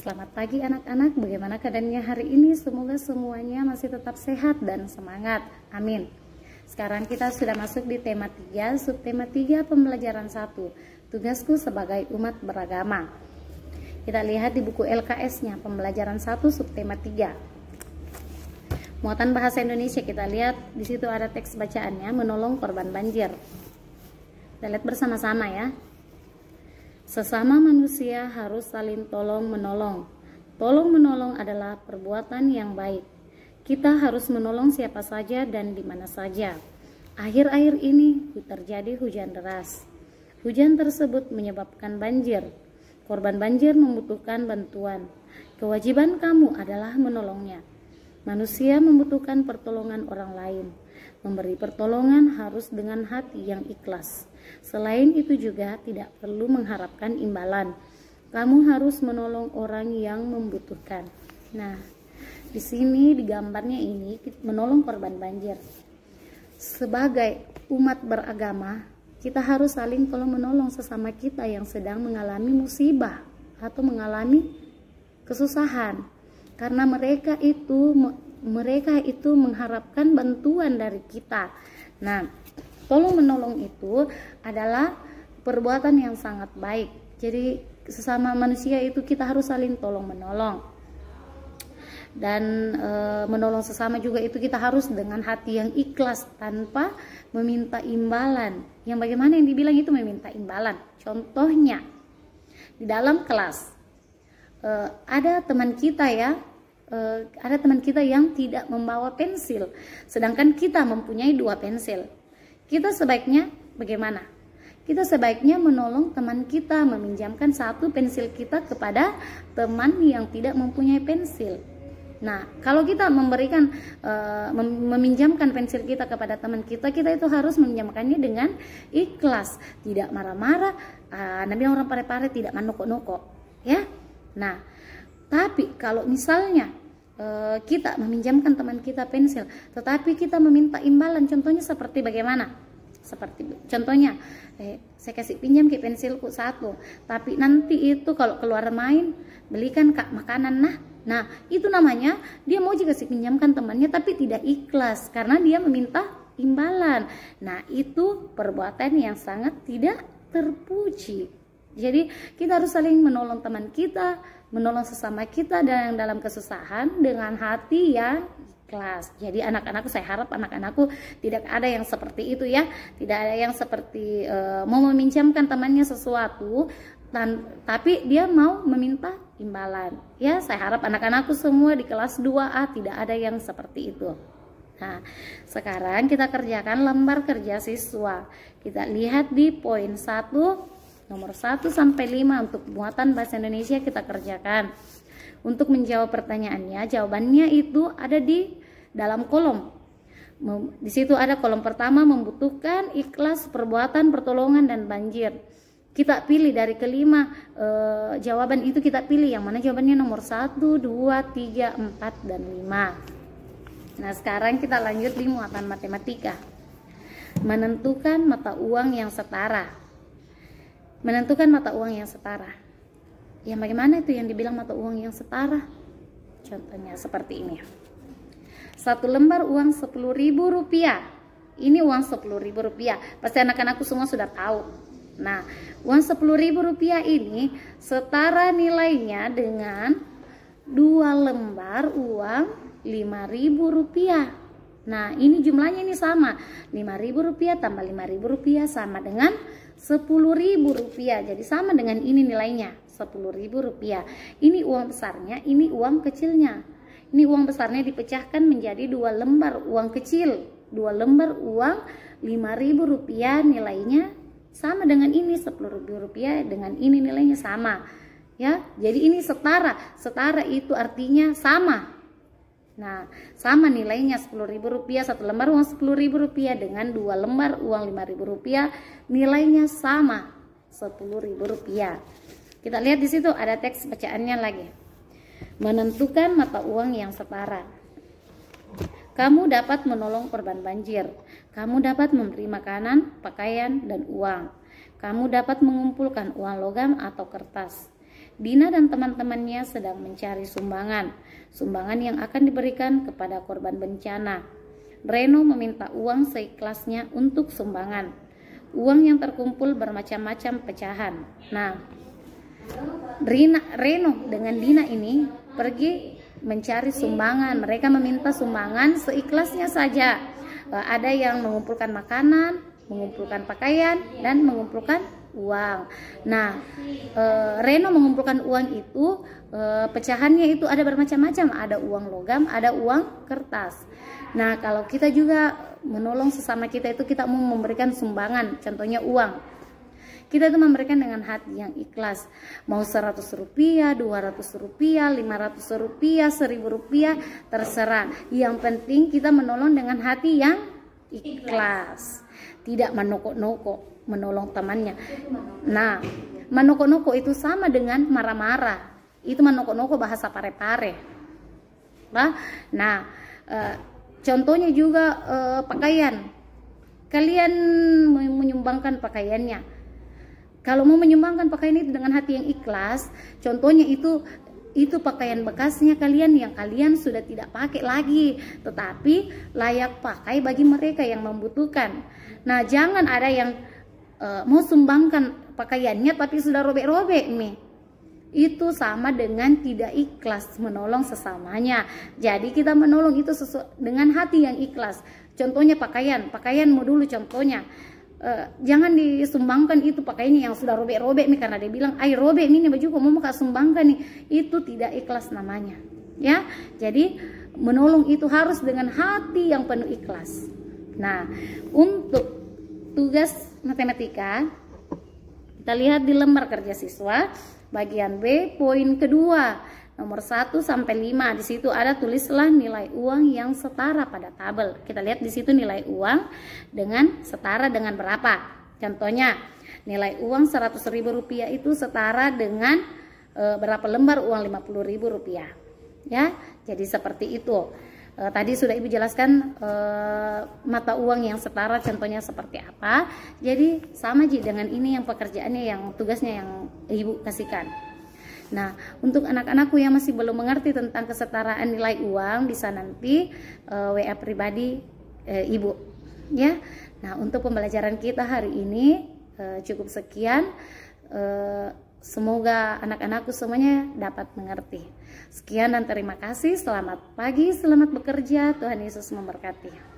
Selamat pagi anak-anak, bagaimana keadaannya hari ini? Semoga semuanya masih tetap sehat dan semangat, amin. Sekarang kita sudah masuk di tema 3, subtema 3 pembelajaran 1, tugasku sebagai umat beragama. Kita lihat di buku LKS-nya, pembelajaran 1, subtema 3. Muatan bahasa Indonesia, kita lihat di situ ada teks bacaannya, menolong korban banjir. Kita lihat bersama-sama ya. Sesama manusia harus saling tolong-menolong. Tolong-menolong adalah perbuatan yang baik. Kita harus menolong siapa saja dan di mana saja. Akhir-akhir ini terjadi hujan deras. Hujan tersebut menyebabkan banjir. Korban banjir membutuhkan bantuan. Kewajiban kamu adalah menolongnya. Manusia membutuhkan pertolongan orang lain. Memberi pertolongan harus dengan hati yang ikhlas. Selain itu juga tidak perlu mengharapkan imbalan. Kamu harus menolong orang yang membutuhkan. Nah, di sini di gambarnya ini menolong korban banjir. Sebagai umat beragama, kita harus saling tolong-menolong sesama kita yang sedang mengalami musibah atau mengalami kesusahan. Karena mereka itu mengharapkan bantuan dari kita. Nah, tolong-menolong itu adalah perbuatan yang sangat baik. Jadi sesama manusia itu kita harus saling tolong-menolong. Dan menolong sesama juga itu kita harus dengan hati yang ikhlas tanpa meminta imbalan. Yang bagaimana yang dibilang itu meminta imbalan? Contohnya di dalam kelas ada teman kita ya. Ada teman kita yang tidak membawa pensil, sedangkan kita mempunyai 2 pensil. Kita sebaiknya bagaimana? Kita sebaiknya menolong teman kita, meminjamkan 1 pensil kita kepada teman yang tidak mempunyai pensil. Nah, kalau kita meminjamkan pensil kita kepada teman kita, kita itu harus meminjamkannya dengan ikhlas, tidak marah-marah. Nabi orang pare-pare tidak manoko-noko, ya. Nah, tapi kalau misalnya kita meminjamkan teman kita pensil, tetapi kita meminta imbalan, contohnya seperti bagaimana? Seperti contohnya, saya kasih pinjam ke pensilku 1, tapi nanti itu kalau keluar main belikan Kak makanan. Nah itu namanya dia mau juga kasih pinjamkan temannya, tapi tidak ikhlas karena dia meminta imbalan. Nah itu perbuatan yang sangat tidak terpuji. Jadi kita harus saling menolong teman kita, menolong sesama kita dan dalam kesusahan dengan hati yang ikhlas. Jadi anak-anakku, saya harap anak-anakku tidak ada yang seperti itu ya. Tidak ada yang seperti mau meminjamkan temannya sesuatu tapi dia mau meminta imbalan. Ya, saya harap anak-anakku semua di kelas 2A tidak ada yang seperti itu. Nah, sekarang kita kerjakan lembar kerja siswa. Kita lihat di poin 1 nomor 1 sampai 5 untuk muatan bahasa Indonesia kita kerjakan. Untuk menjawab pertanyaannya, jawabannya itu ada di dalam kolom. Di situ ada kolom pertama, membutuhkan, ikhlas, perbuatan, pertolongan, dan banjir. Kita pilih dari kelima jawaban itu, kita pilih yang mana jawabannya nomor 1, 2, 3, 4, dan 5. Nah, sekarang kita lanjut di muatan matematika. Menentukan mata uang yang setara. Menentukan mata uang yang setara. Yang bagaimana itu yang dibilang mata uang yang setara? Contohnya seperti ini. 1 lembar uang Rp10.000. Ini uang Rp10.000. Pasti anak-anakku semua sudah tahu. Nah, uang Rp10.000 ini setara nilainya dengan 2 lembar uang Rp5.000. Nah, ini jumlahnya ini sama. Rp5.000 tambah Rp5.000 sama dengan Rp10.000. Jadi sama dengan ini nilainya, Rp10.000. Ini uang besarnya, ini uang kecilnya. Ini uang besarnya dipecahkan menjadi 2 lembar uang kecil. 2 lembar uang Rp5.000 nilainya sama dengan ini, Rp10.000 dengan ini nilainya sama. Ya, jadi ini setara. Setara itu artinya sama. Nah, sama nilainya Rp10.000, 1 lembar uang Rp10.000 dengan 2 lembar uang Rp5.000 nilainya sama, Rp10.000. Kita lihat di situ ada teks bacaannya lagi. Menentukan mata uang yang setara. Kamu dapat menolong korban banjir. Kamu dapat memberi makanan, pakaian, dan uang. Kamu dapat mengumpulkan uang logam atau kertas. Dina dan teman-temannya sedang mencari sumbangan yang akan diberikan kepada korban bencana. Reno meminta uang seikhlasnya untuk sumbangan. Uang yang terkumpul bermacam-macam pecahan. Nah, Reno dengan Dina ini pergi mencari sumbangan. Mereka meminta sumbangan seikhlasnya saja. Ada yang mengumpulkan makanan, mengumpulkan pakaian, dan mengumpulkan uang. Nah, Reno mengumpulkan uang itu, pecahannya itu ada bermacam-macam. Ada uang logam, ada uang kertas. Nah, kalau kita juga menolong sesama kita itu, kita mau memberikan sumbangan, contohnya uang. Kita itu memberikan dengan hati yang ikhlas. Mau 100 rupiah, 200 rupiah, 500 rupiah, 1000 rupiah, terserah. Yang penting kita menolong dengan hati yang ikhlas. Tidak menokok-nokok, menolong temannya. Nah, menokok-nokok itu sama dengan marah-marah. Itu menokok-nokok bahasa pare-pare. Nah, contohnya juga pakaian. Kalian menyumbangkan pakaiannya. Kalau mau menyumbangkan pakaian itu dengan hati yang ikhlas, contohnya itu pakaian bekasnya kalian yang kalian sudah tidak pakai lagi, tetapi layak pakai bagi mereka yang membutuhkan. Nah, jangan ada yang mau sumbangkan pakaiannya tapi sudah robek-robek nih. Itu sama dengan tidak ikhlas menolong sesamanya. Jadi kita menolong itu dengan hati yang ikhlas. Contohnya pakaian mau dulu contohnya. Jangan disumbangkan itu pakaiannya yang sudah robek-robek nih, karena dia bilang ay robek ini baju kok mau sumbangkan nih. Itu tidak ikhlas namanya, ya. Jadi menolong itu harus dengan hati yang penuh ikhlas. Nah, untuk tugas matematika kita lihat di lembar kerja siswa bagian B poin kedua nomor 1 sampai 5. Di situ ada tulislah nilai uang yang setara pada tabel. Kita lihat di situ nilai uang dengan setara dengan berapa. Contohnya, nilai uang 100.000 rupiah itu setara dengan berapa lembar uang 50.000 rupiah. Ya, jadi seperti itu. Tadi sudah Ibu jelaskan mata uang yang setara contohnya seperti apa. Jadi sama Ji dengan ini yang pekerjaannya, yang tugasnya yang Ibu kasihkan. Nah, untuk anak-anakku yang masih belum mengerti tentang kesetaraan nilai uang, bisa nanti WA pribadi Ibu, ya. Nah, untuk pembelajaran kita hari ini cukup sekian. Semoga anak-anakku semuanya dapat mengerti. Sekian dan terima kasih. Selamat pagi, selamat bekerja. Tuhan Yesus memberkati.